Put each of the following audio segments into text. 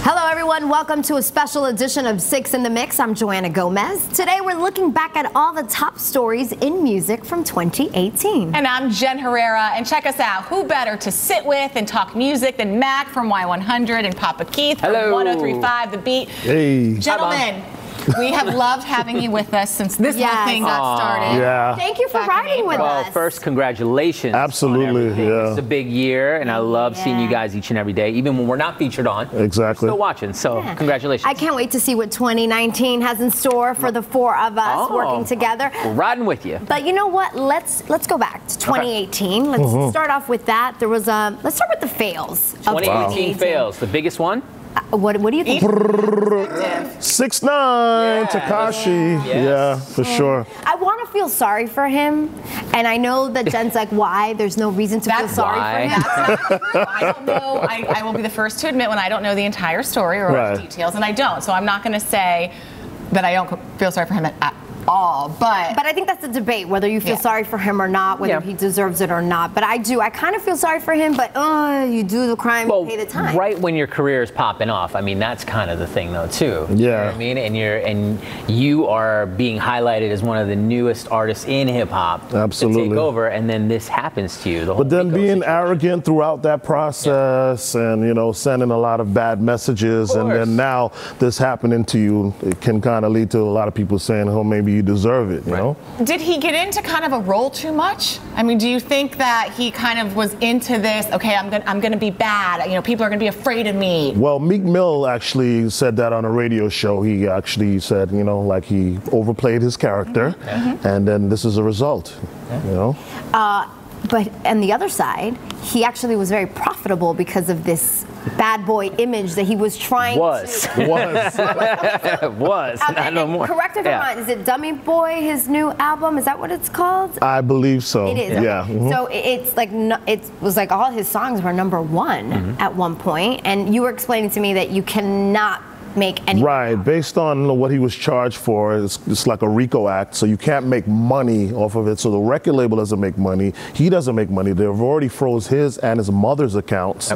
Hello everyone, welcome to a special edition of 6 in the Mix. I'm Johanna Gomez. Today we're looking back at all the top stories in music from 2018. And I'm Jen Herrera, and check us out. Who better to sit with and talk music than Mack from Y100 and Papa Keith from 103.5 The Beat. Hey. Gentlemen, we have loved having you with us since this whole thing got started. Yeah. Thank you for riding with us. Well, first, congratulations. Absolutely, yeah. It's a big year, and I love seeing you guys each and every day, even when we're not featured on. Exactly. Still watching, so congratulations. I can't wait to see what 2019 has in store for the four of us working together. We're riding with you. But you know what? Let's go back to 2018. Let's start off with that. There was let's start with the fails. 2018 fails. The biggest one? What do you think? 6ix9ine, Tekashi. Yeah, for sure. I want to feel sorry for him, and I know that Jen's like, why? There's no reason to feel sorry for him. I don't know. I will be the first to admit when I don't know the entire story or all the details, and I don't. So I'm not going to say that I don't feel sorry for him at all. But I think that's a debate, whether you feel sorry for him or not, whether he deserves it or not. But I do. I kind of feel sorry for him, but you do the crime, you pay the time. Right when your career is popping off, I mean, that's kind of the thing, though, too. Yeah. You know what I mean? And you are being highlighted as one of the newest artists in hip-hop. Absolutely. To take over, and then this happens to you. The whole But then being arrogant throughout that process and, you know, sending a lot of bad messages, and then now this happening to you, it can kind of lead to a lot of people saying, oh, maybe you deserve it, you know? Did he get into kind of a role too much? I mean, do you think that he kind of was into this, okay, I'm gonna be bad, you know, people are gonna be afraid of me? Well, Meek Mill actually said that on a radio show. He actually said, you know, like he overplayed his character, and then this is a result, you know? But on the other side, he actually was very profitable because of this bad boy image that he was trying to. Was. Not no more. Correct me if I'm wrong. Is it Dummy Boy, his new album? Is that what it's called? I believe so. It is. Yeah. So it's like, it was like all his songs were #1 at one point, and you were explaining to me that you cannot make any. Right, based on what he was charged for, it's like a RICO act, so you can't make money off of it. So the record label doesn't make money. He doesn't make money. They've already froze his and his mother's accounts,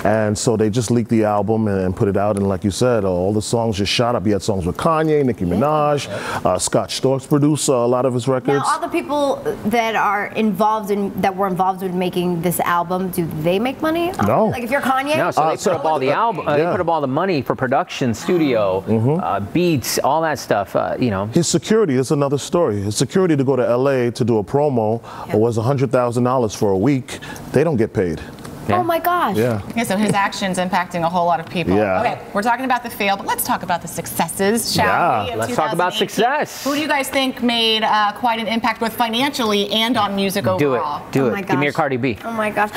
and so they just leaked the album and put it out. And like you said, all the songs just shot up. He had songs with Kanye, Nicki Minaj, Scott Storch produced a lot of his records. Now, all the people that were involved with making this album, do they make money? No. Like if you're Kanye? No, so they put up all the album. They put up all the money for production, studio, beats, all that stuff. You know, his security is another story. His security to go to LA to do a promo was $100,000 for a week. They don't get paid. Oh my gosh. Yeah. So his actions impacting a whole lot of people. Yeah. Okay, we're talking about the fail, but let's talk about the successes, shall we? Let's talk about success. Who do you guys think made quite an impact, both financially and on music overall? Do it. Give me your Cardi B. Oh my gosh.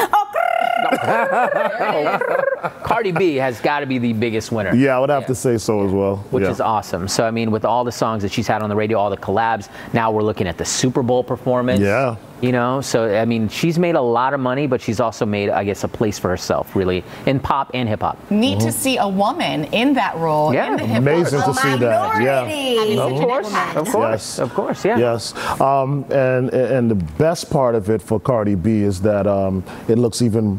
Cardi B has got to be the biggest winner. Yeah, I would have to say so as well. Which is awesome. So, I mean, with all the songs that she's had on the radio, all the collabs, now we're looking at the Super Bowl performance. Yeah. You know, so, I mean, she's made a lot of money, but she's also made, I guess, a place for herself, really, in pop and hip hop. Neat to see a woman in that role in the hip hop. Amazing to see that. Yeah. Of course, yeah. Yes. And the best part of it for Cardi B is that it looks even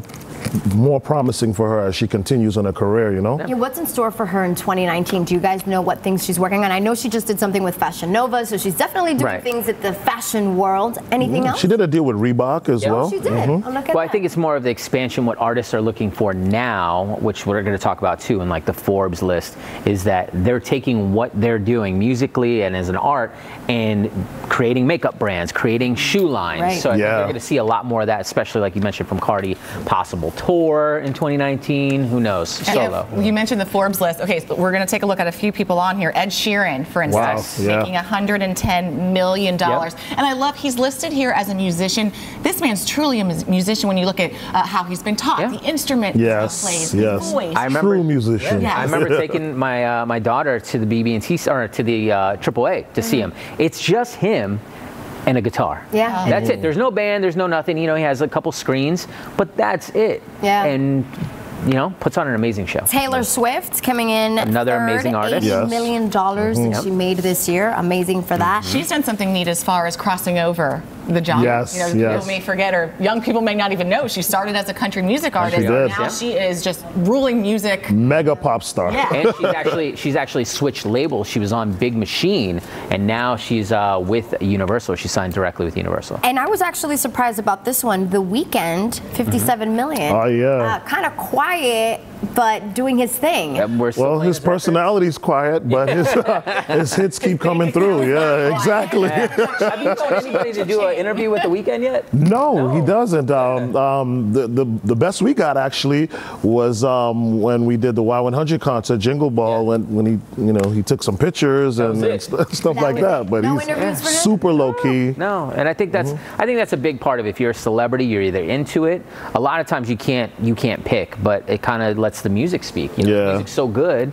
more promising for her as she continues on her career, you know? Yeah, what's in store for her in 2019? Do you guys know what things she's working on? I know she just did something with Fashion Nova, so she's definitely doing things at the fashion world. Anything else? She did a deal with Reebok as well. She did. Oh, look at I think it's more of the expansion. What artists are looking for now, which we're going to talk about too in like the Forbes list, is that they're taking what they're doing musically and as an art and creating makeup brands, creating shoe lines. So I think you're going to see a lot more of that, especially like you mentioned from Cardi, possible tour in 2019. Who knows? Solo. You mentioned the Forbes list. Okay, so we're going to take a look at a few people on here. Ed Sheeran, for instance, making $110 million. And I love he's listed here as a musician. This man's truly a musician when you look at how he's been taught, the instrument he plays, his voice. I remember, true musician. I remember taking my daughter to the BB&T or to the AAA to see him. It's just him and a guitar. Yeah. That's it. There's no band, there's no nothing. You know, he has a couple screens, but that's it. Yeah. And, you know, puts on an amazing show. Taylor Swift coming in another amazing artist. $80 million that she made this year. Amazing for that. She's done something neat as far as crossing over the genre. Yes, People may forget, or young people may not even know, she started as a country music artist. She did. Now she is just ruling music. Mega pop star. Yeah. And she's actually switched labels. She was on Big Machine, and now she's with Universal. She signed directly with Universal. And I was actually surprised about this one. The Weeknd, 57 million. Oh, yeah. Kind of quiet, but doing his thing. Well, his personality's quiet, but his hits keep coming through. Yeah, exactly. Have you told anybody to do an interview with The Weeknd yet? No, he doesn't. The best we got actually was when we did the Y100 concert, Jingle Ball, when he took some pictures and stuff like that. But no he's interviews for him? super low key. No, and I think that's a big part of it. If you're a celebrity, you're either into it. A lot of times you can't pick, but it kind of lets the music speak. The music's so good.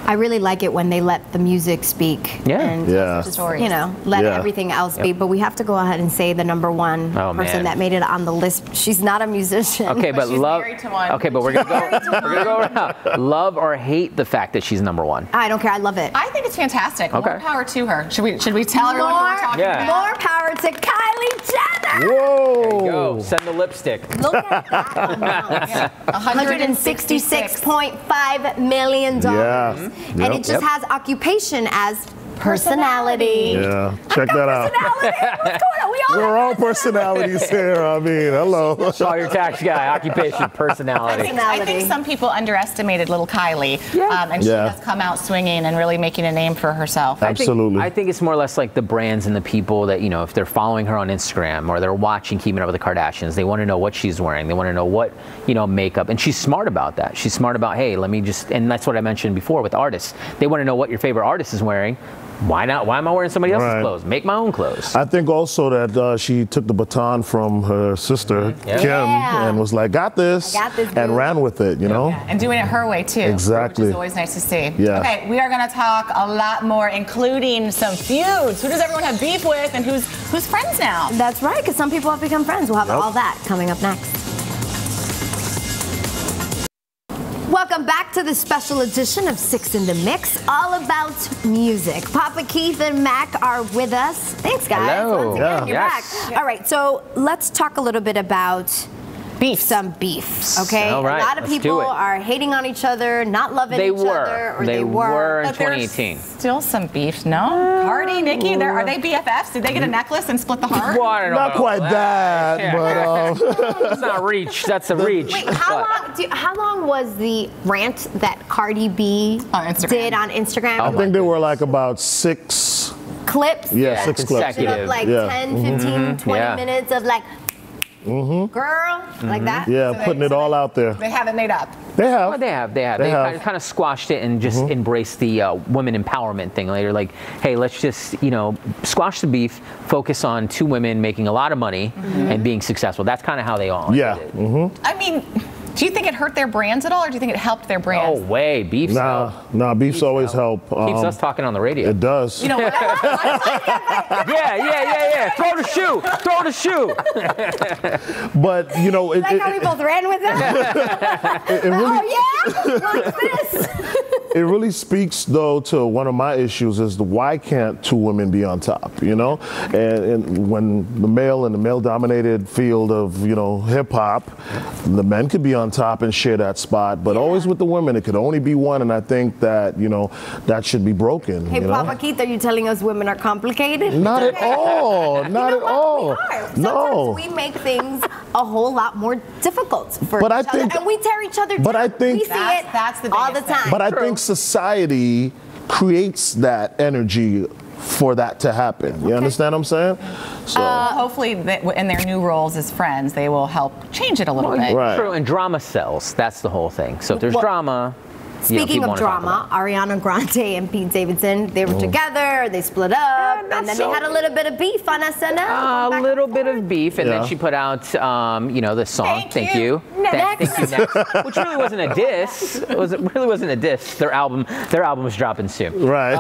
I really like it when they let the music speak. And just, let everything else be. But we have to go ahead and say the number one person that made it on the list. She's not a musician. Okay, but she's love. married to one. Okay, but we're gonna go around. Love or hate the fact that she's number one? I don't care. I love it. I think it's fantastic. Okay. More power to her. Should we tell everyone who we're talking about? More power to Kylie Jenner. Whoa! There you go. Send the lipstick. Look at that amount. $166.5 million. Yeah. And it just has occupation as personality. Yeah, check that out. What's going on? We're all personalities here. I mean, hello. Saw your tax guy, occupation, personality. I think some people underestimated little Kylie, and she has come out swinging and really making a name for herself. Absolutely. I think it's more or less like the brands and the people that, if they're following her on Instagram or they're watching Keeping Up with the Kardashians, they want to know what she's wearing. They want to know what, makeup. And she's smart about that. She's smart about, hey, let me just, and that's what I mentioned before with artists. They want to know what your favorite artist is wearing. Why not? Why am I wearing somebody else's clothes? Make my own clothes. I think also that she took the baton from her sister, Kim, and was like, got this, and ran with it, And doing it her way, too. Exactly. Which is always nice to see. Yeah. Okay, we are going to talk a lot more, including some feuds. Who does everyone have beef with, and who's friends now? That's right, because some people have become friends. We'll have all that coming up next. Welcome back to the special edition of Six in the Mix, all about music. Papa Keith and Mack are with us. Thanks, guys. Hello. Once again, you're back. All right, so let's talk a little bit about some beef, okay? All right, a lot of people are hating on each other, not loving each other, or they were in But 2018. Still some beef, no? Cardi, Nicki, are they BFFs? Did they get a necklace and split the heart? Well, I don't know Not quite that, but that's not reach. That's a reach. Wait, how long was the rant that Cardi B did on Instagram? I think there were like about 6 clips. Yeah, 6 clips. Like 10, 15, 20 minutes of like, girl, like that. Yeah, So putting it all out there. They haven't made up. They have. Well, they have. They kind of squashed it and just embraced the women empowerment thing later. Like, hey, let's just, squash the beef, focus on 2 women making a lot of money and being successful. That's kind of how they all did it. I mean, do you think it hurt their brands at all, or do you think it helped their brands? No way. Beef's beef's always help. Keeps us talking on the radio. It does. You know what? Yeah. Throw the shoe. But, Like how we both ran with that? What's this? It really speaks, though, to one of my issues is why can't 2 women be on top, And when the male-dominated field of, hip hop, the men could be on top and share that spot, but always with the women, it could only be one, and I think that, that should be broken. Hey, Papa Keith, are you telling us women are complicated? Not at all. Not at all. We are. Sometimes we make things a whole lot more difficult for each other, and we tear each other down. But I think we see it all the time. But I think society creates that energy for that to happen. You understand what I'm saying? So hopefully, in their new roles as friends, they will help change it a little bit. Right. True, and drama sells. That's the whole thing. So if there's drama. Speaking of drama, Ariana Grande and Pete Davidson, they were together, they split up, and then they had a little bit of beef on SNL. A little bit of beef, and then she put out, the song, Thank You. Thank You Next, which really wasn't a diss. It really wasn't a diss. Their album was dropping soon. Right.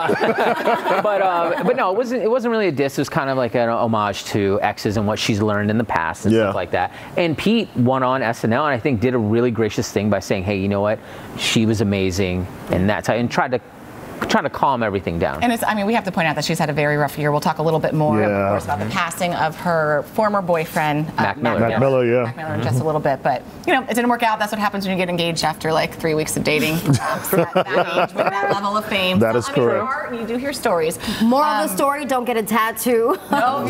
But no, it wasn't really a diss. It was kind of like an homage to exes and what she's learned in the past and stuff like that. And Pete went on SNL and I think did a really gracious thing by saying, hey, you know what? She was amazing, and tried to trying to calm everything down. And it's, I mean, we have to point out that she's had a very rough year. We'll talk a little bit more, of course, about the passing of her former boyfriend, Mack Miller. Mack Miller, yeah. Mack Miller in just a little bit, but you know, it didn't work out. That's what happens when you get engaged after like 3 weeks of dating. At that age, with that level of fame. That is correct. You do hear stories. Moral of the story: don't get a tattoo. No,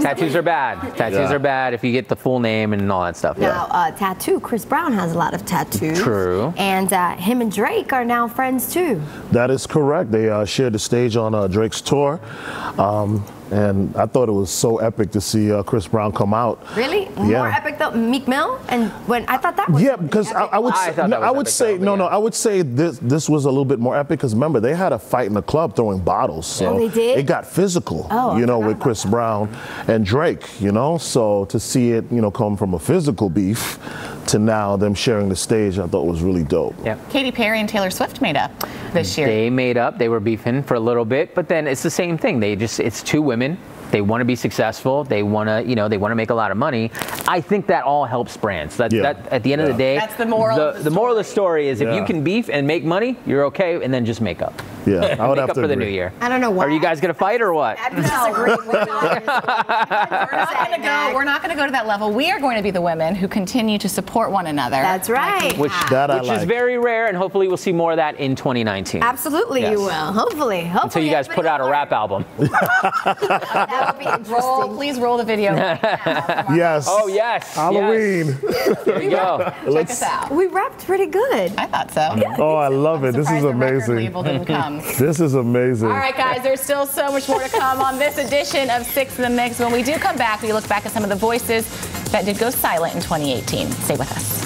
Tattoos are bad. Tattoos are bad if you get the full name and all that stuff. Now, tattoo. Chris Brown has a lot of tattoos. True. And him and Drake are now friends too. That is correct. They shared the stage on Drake's tour. And I thought it was so epic to see Chris Brown come out. Really? Yeah. More epic though, Meek Mill? And when I thought that was because I would say this was a little bit more epic because remember they had a fight in the club throwing bottles, so they did? it got physical, I with Chris Brown and Drake, so to see it, come from a physical beef to now them sharing the stage, I thought was really dope. Yeah. Katy Perry and Taylor Swift made up this year. They made up. They were beefing for a little bit, but then it's the same thing. It's two women. They want to be successful. They want to, they want to make a lot of money. I think that all helps brands. That at the end of the day, that's the moral. The moral of the story is if you can beef and make money, you're okay, and then just make up. Yeah, I would make have up to for the agree. new year. I don't know why. Are you guys gonna fight or what? I disagree. We're not going to go to that level. We are going to be the women who continue to support one another. That's right. Which is very rare, and hopefully we'll see more of that in 2019. Absolutely, you will. Hopefully. Until you guys put out a rap album. That would be interesting. Please roll the video. Yes. Oh yes. Halloween. Yes. There you go. Check us out. We rapped pretty good. I thought so. Oh, I love it. This is Surprised the record amazing. label didn't come. This is amazing. All right, guys, there's still so much more to come on this edition of Six in the Mix. When we do come back, we look back at some of the voices that did go silent in 2018. Stay with us.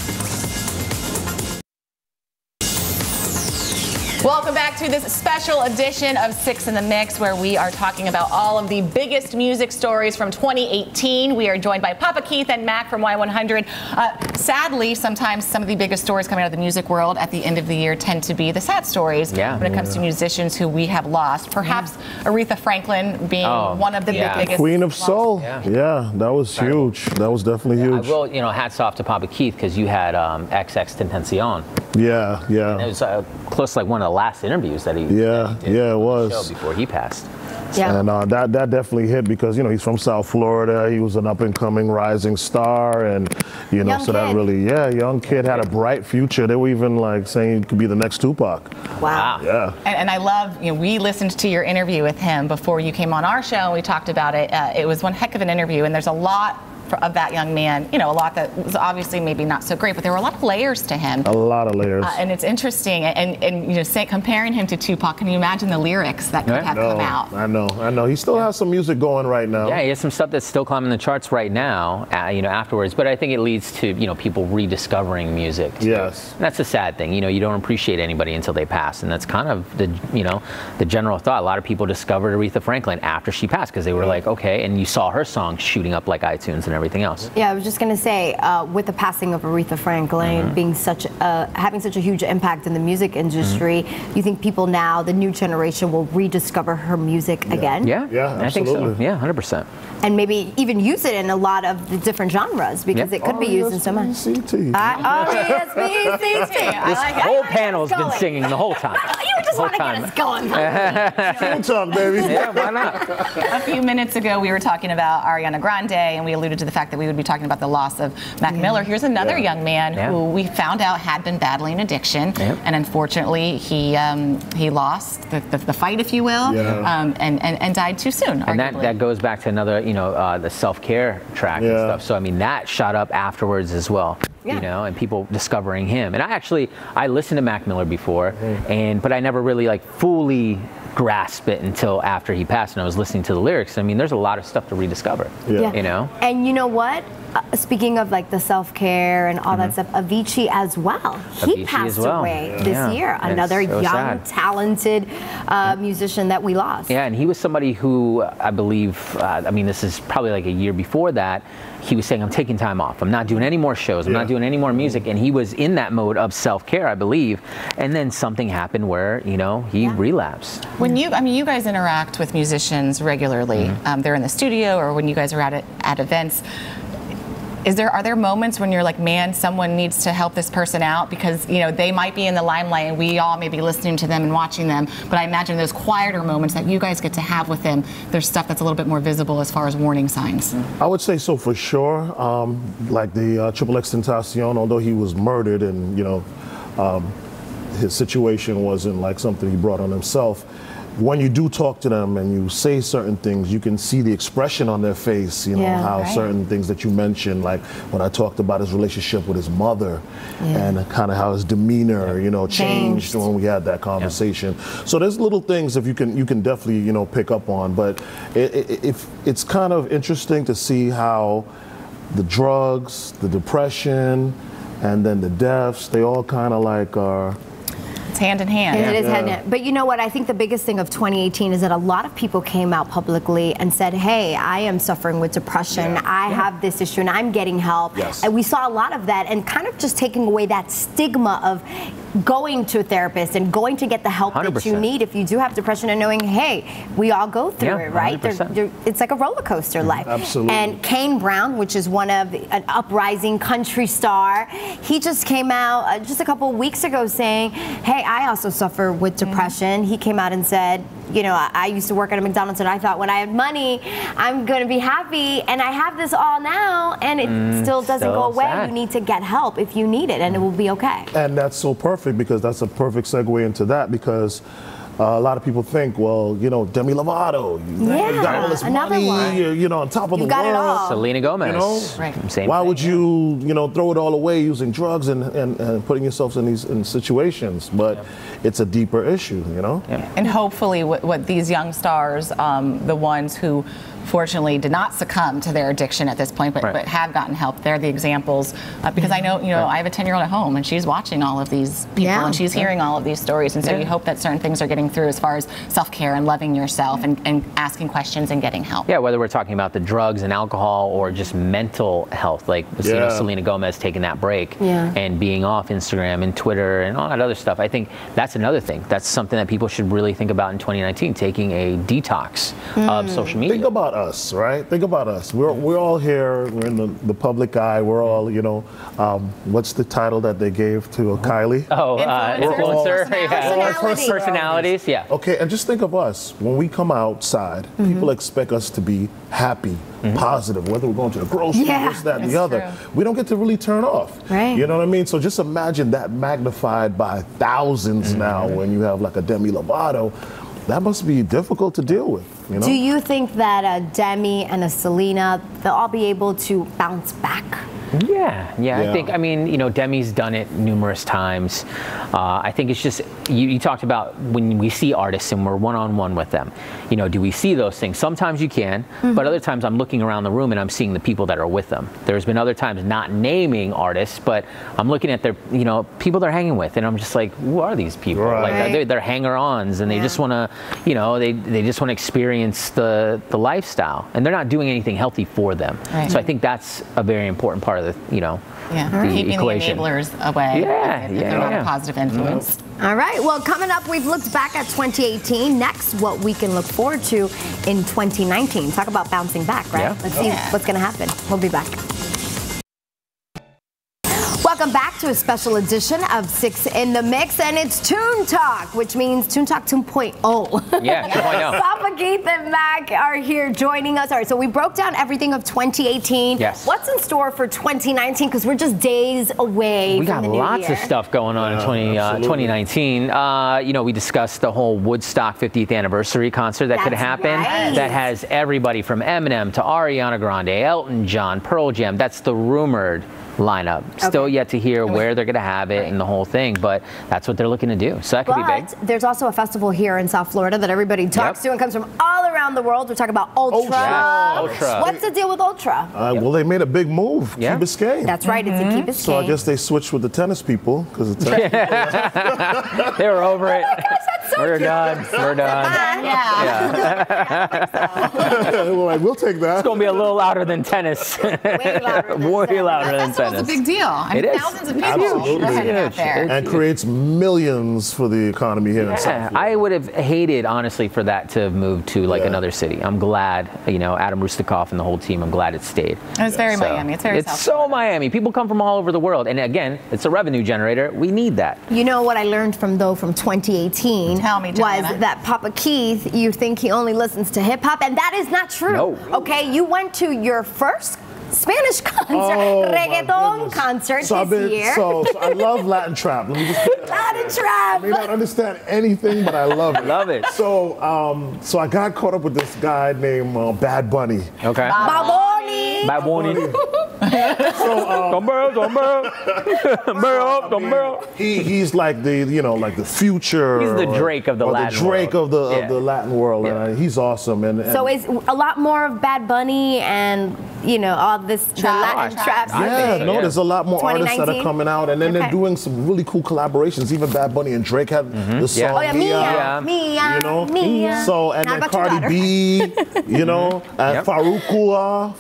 Welcome back to this special edition of Six in the Mix, where we are talking about all of the biggest music stories from 2018. We are joined by Papa Keith and Mack from Y100. Sadly, sometimes some of the biggest stories coming out of the music world at the end of the year tend to be the sad stories when it comes to musicians who we have lost. Perhaps Aretha Franklin being one of the biggest. Queen of Soul. Yeah, that was huge. That was definitely huge. Well, hats off to Papa Keith because you had XXXTentacion. Yeah. And it was close to like one of the last interviews that he did it was on the show before he passed. Yeah. And that definitely hit because he's from South Florida. He was an up and coming rising star, and Young so that kid. really young kid had a bright future. They were even like saying he could be the next Tupac. Wow. Yeah. And I love, we listened to your interview with him before you came on our show, and we talked about it. It was one heck of an interview, and there's a lot of that young man, a lot that was obviously maybe not so great, but there were a lot of layers to him. A lot of layers. And it's interesting, and comparing him to Tupac, can you imagine the lyrics that could have come out? I know. He still has some music going right now. Yeah, he has some stuff that's still climbing the charts right now, afterwards. But I think it leads to, people rediscovering music. Too. Yes. And that's a sad thing. You don't appreciate anybody until they pass. And that's kind of the general thought. A lot of people discovered Aretha Franklin after she passed because they were like, okay, and you saw her songs shooting up like iTunes and everything else. Yeah, I was just going to say, with the passing of Aretha Franklin being having such a huge impact in the music industry, you think people now, the new generation, will rediscover her music again? Yeah, I think so. absolutely. Yeah, 100%. And maybe even use it in a lot of the different genres because it could be used in so much. R-E-S-P-C-T. R-E-S-P-C-T. This whole panel's been singing the whole time. You just want to get us going. Full talk, baby. Yeah, why not? A few minutes ago, we were talking about Ariana Grande, and we alluded to the fact that we would be talking about the loss of Mack Miller. Here's another young man who we found out had been battling addiction, and unfortunately, he lost the fight, if you will, and died too soon. And that goes back to another, the self-care track and stuff. So I mean, that shot up afterwards as well. And people discovering him. And I listened to Mack Miller before, but I never really fully grasp it until after he passed and I was listening to the lyrics. I mean, there's a lot of stuff to rediscover. And you know what? Speaking of the self-care and all that stuff, Avicii as well. He passed away this year. Another young, talented musician that we lost. Yeah, and he was somebody who I believe, this is probably like a year before that, he was saying, I'm taking time off. I'm not doing any more shows. I'm not doing any more music. And he was in that mode of self-care, I believe. And then something happened where, he relapsed. When you guys interact with musicians regularly, they're in the studio or when you guys are at events, Are there moments when you're like, man, someone needs to help this person out, because they might be in the limelight and we all may be listening to them and watching them, but I imagine those quieter moments that you guys get to have with them, there's stuff that's a little bit more visible as far as warning signs. I would say so for sure. Like the XXXTentacion, although he was murdered and his situation wasn't like something he brought on himself, when you do talk to them and you say certain things, you can see the expression on their face, how certain things that you mentioned, like when I talked about his relationship with his mother and kind of how his demeanor, changed when we had that conversation. So there's little things if you can definitely, pick up on, but it's kind of interesting to see how the drugs, the depression, and then the deaths, they all kind of like are... It's hand in hand. It is hand in hand. But you know what? I think the biggest thing of 2018 is that a lot of people came out publicly and said, hey, I am suffering with depression. I have this issue and I'm getting help. And we saw a lot of that, and kind of just taking away that stigma of going to a therapist and going to get the help 100%. That you need if you do have depression, and knowing, hey, we all go through it, right? It's like a roller coaster life. Absolutely. And Kane Brown, which is an uprising country star, he just came out just a couple of weeks ago saying, hey, I also suffer with depression. He came out and said, I used to work at a McDonald's and I thought when I had money, I'm going to be happy, and I have this all now, and it still doesn't go away. Sad. You need to get help if you need it, and it will be okay. And that's so perfect, because that's a perfect segue into that, because a lot of people think, well, Demi Lovato, you got all this money, you're on top of the world. Selena Gomez. Why would you, throw it all away using drugs and putting yourself in these situations? But it's a deeper issue, And hopefully what these young stars, the ones who fortunately did not succumb to their addiction at this point, but have gotten help, they're the examples. Because I know, I have a 10-year-old at home, and she's watching all of these people, and she's hearing all of these stories. And so you hope that certain things are getting through as far as self-care and loving yourself and asking questions and getting help. Yeah, whether we're talking about the drugs and alcohol or just mental health, like Selena Gomez taking that break and being off Instagram and Twitter and all that other stuff. I think that's another thing. That's something that people should really think about in 2019, taking a detox of social media. Think about us, right? Think about us. We're all here. We're in the public eye. We're all, what's the title that they gave to Kylie? Oh, influencer. Personalities. Yeah. Okay, and just think of us. When we come outside, people expect us to be happy, positive, whether we're going to the grocery, this, that, and the other. True. We don't get to really turn off. Right. You know what I mean? So just imagine that magnified by thousands now when you have like a Demi Lovato. That must be difficult to deal with. Do you think that a Demi and a Selena, they'll all be able to bounce back? Yeah. I think, Demi's done it numerous times. I think it's just, you talked about when we see artists and we're one-on-one with them, do we see those things? Sometimes you can, but other times I'm looking around the room and I'm seeing the people that are with them. There's been other times not naming artists, but I'm looking at their, people they're hanging with, and I'm just like, who are these people? Right. Like they're hanger-ons, and they just want to, they just want to experience the lifestyle, and they're not doing anything healthy for them. Right. So I think that's a very important part of the, the keeping equation. The enablers away. If they're not a positive influence. All right. Well, coming up, we've looked back at 2018. Next, what we can look forward to in 2019. Talk about bouncing back, right? Let's see what's going to happen. We'll be back. Welcome back to a special edition of 6 in the Mix, and it's Toon Talk, which means Toon Talk 2.0. Yeah, 2.0. Sapagith and Mack are here joining us. All right, so we broke down everything of 2018. Yes. What's in store for 2019? Because we're just days away from the new year. We got lots of stuff going on in 2019. We discussed the whole Woodstock 50th anniversary concert that could happen. Right. That has everybody from Eminem to Ariana Grande, Elton John, Pearl Jam. That's the rumored lineup. Still yet to hear where they're going to have it and the whole thing, but that's what they're looking to do. So that could be big. There's also a festival here in South Florida that everybody talks to and comes from all around the world. We're talking about Ultra. What's the deal with Ultra? Well, they made a big move. Key Biscayne. That's right. It's in Key Biscayne. So I guess they switched with the tennis people because the tennis they were over it. Oh my gosh, that's so We're done. We're done. We're like, we'll take that. It's going to be a little louder than tennis. Way louder than Way louder than tennis. It's a big deal. I mean, It is. thousands of people Absolutely. are heading out there. And creates millions for the economy here in South Florida. I would have hated, honestly, for that to move to like another city. I'm glad, Adam Rustikoff and the whole team, I'm glad it stayed. And it's very Miami. It's very South so Miami. People come from all over the world. And again, it's a revenue generator. We need that. You know what I learned from 2018 Tell me, was Johanna. that Papa Keith, you think he only listens to hip hop, and that is not true. No. Okay, you went to your first Spanish concert, reggaeton concert So this year. So I love Latin trap. Let me just put that Latin out there. trap. I may not understand anything, but I love it. Love it. So, so I got caught up with this guy named Bad Bunny. Okay. Baboni. Bad morning. He's like the like the future. He's the Drake of the Latin the Drake world. of the Latin world, and he's awesome. And So is a lot more of Bad Bunny and all this the Latin trap. There's a lot more artists that are 2019? coming out, and then they're doing some really cool collaborations. Even Bad Bunny and Drake had the song Mia. Mia. So and Not then about your Cardi B, and Farruko.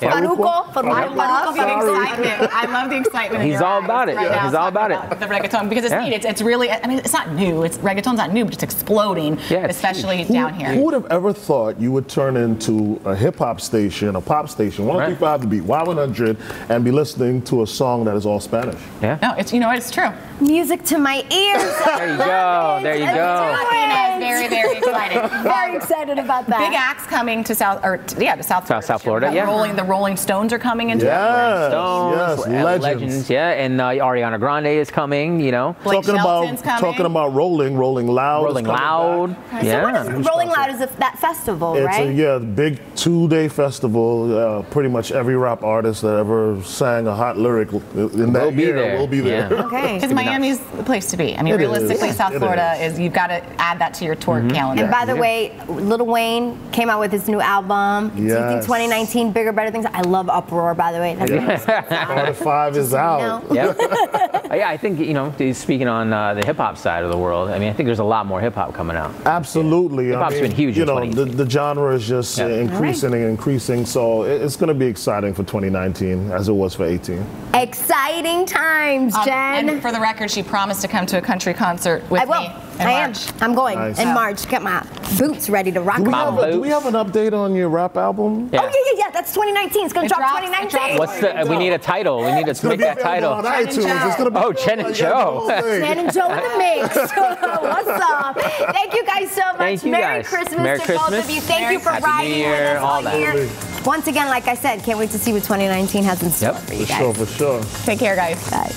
I love the excitement. He's all about it. Right now, He's all about it. The reggaeton, because it's neat. It's really, I mean, it's not new. Reggaeton's not new, but it's exploding, especially down here. Who would have ever thought you would turn into a hip hop station, a pop station, 103.5 The Beat, Y100, and be listening to a song that is all Spanish? Yeah. No, it's true. Music to my ears. There you go. There you go. Very, very excited. Very excited about that. Big acts coming to South Florida. Yeah. The Rolling Stones are coming into Stones, legends. Yeah, and Ariana Grande is coming. Blake Shelton's coming. Talking about Rolling Loud. Rolling Loud. So Rolling Loud is that festival, right? It's a big 2-day festival. Pretty much every rap artist that ever sang a hot lyric in that year will be there. Yeah. Okay. Because Miami's the place to be. I mean, realistically, South Florida is. You've got to add that to your tour calendar. And by the way, Lil Wayne came out with his new album. Do you think 2019 bigger, better things? I love Uproar, by the way. Carter 5 is out. Yeah, I think speaking on the hip hop side of the world. I mean, I think there's a lot more hip hop coming out. Absolutely. Hip hop's been huge. The genre is just increasing and increasing. So it's going to be exciting for 2019 as it was for 18. Exciting times, Jen. And for the record, she promised to come to a country concert with me in March. I'm going in March. Get my boots ready to rock. Do we have an update on your rap album? Yeah. Oh yeah. That's 2019. It's going to drop 2019. We need a title. We need to make that title. On iTunes. It's gonna be Chen and Joe. Chen and Joe in the mix. What's up? Thank you guys so much. Thank you Merry guys. Christmas Merry to Christmas. both of you. Thank you for Happy riding New Year, with us all all year. that. Once again, like I said, can't wait to see what 2019 has in store for you guys. For sure. Take care, guys. Bye.